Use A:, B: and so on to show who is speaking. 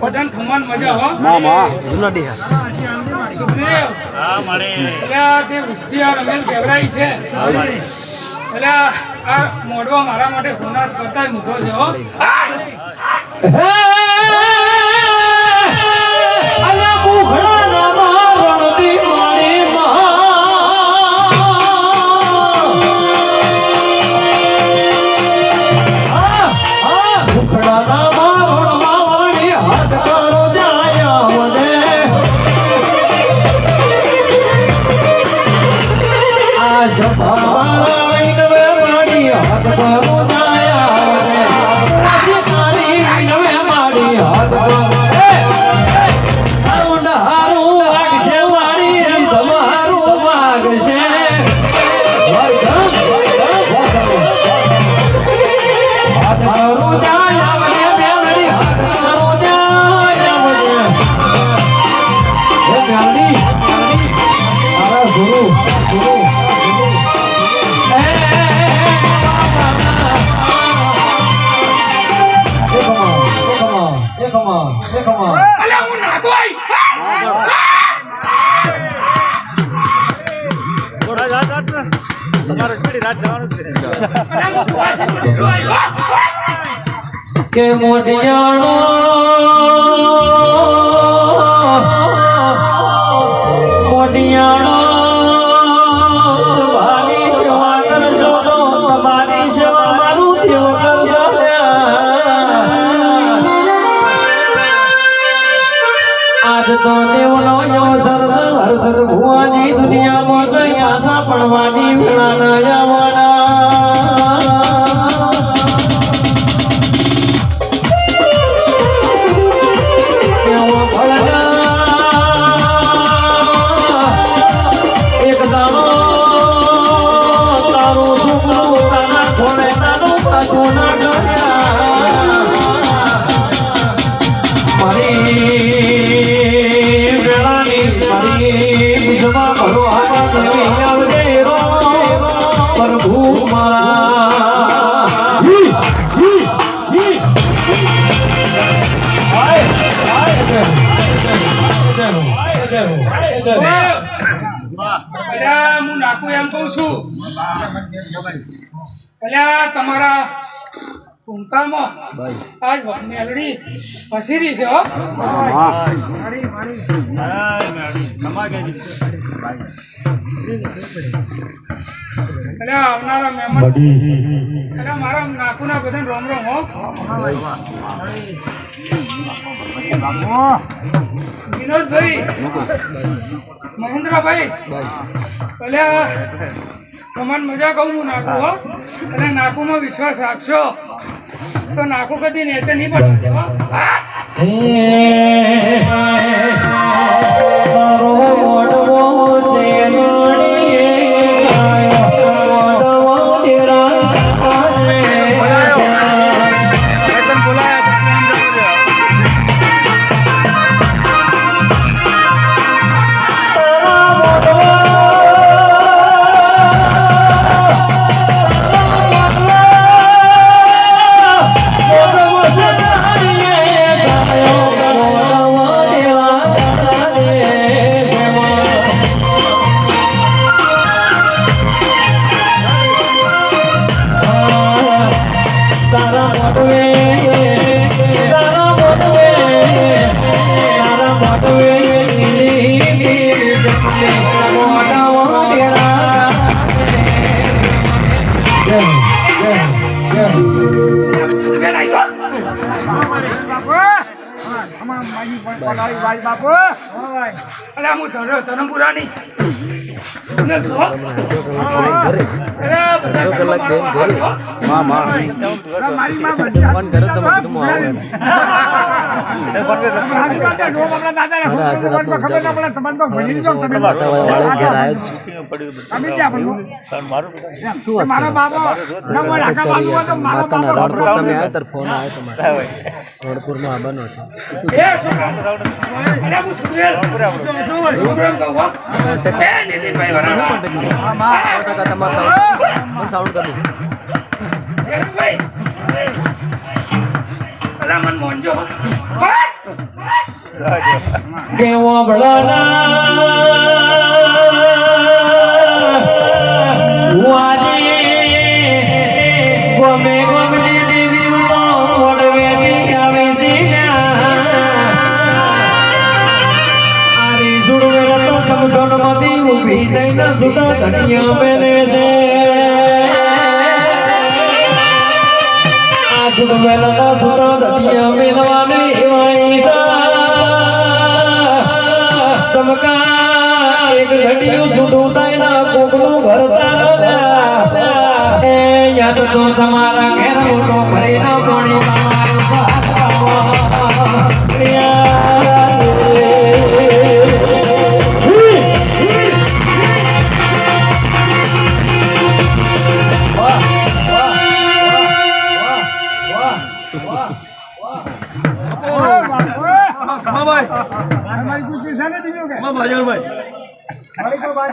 A: પઠાણ ખમાન મજા હો સુખદેવ તે ઉસ્તિયા રમેલ કેવરાઈ છે એટલે આ મોઢવા મારા માટે ગુનાહ કરતા મૂકો છે હો
B: કે મોઢિયાણો સવારી સેવા કરશો તો તમારી સેવા મારું દેવ કરશો આજ તો દેવનો અવસર હર્ષદ ભુવાની દુનિયામાં જઈ આશા પડવાની વેળા ના આવવાના
A: હું નાખું એમ કહું છું તમારા ટૂંકામાં આજ મેલડી ફસીરી છે હો આવનારા મહેમાન મારા નાખુના બધા રોમ રોમ હો વિનોદભાઈ મહેન્દ્રભાઈ તમારે મજા કહું હું નાખું હો અને નાખુમાં વિશ્વાસ રાખશો તો નાખું કદી નેચે નહીં પડે ધરમપુરાની શેરભાઈ અલા મન મોંજો
B: કેવો ભળોના ગમે ગમની દેવી વડવેથી આવે છે આરી સુડવેલ તો સમસોનમાંથી ઊભી થઈને સુતા ધનિયા મેલે છે આ સુડવેલ તો સુતા ધનિયા મેલવાની એવા ચમકા એક ઘડિયું સુડું થાય ના કોકનું ઘર તારા એ યાદ તો તમારા ઘેર મોટો ભરીને પાણી તમારી
A: ભાઈ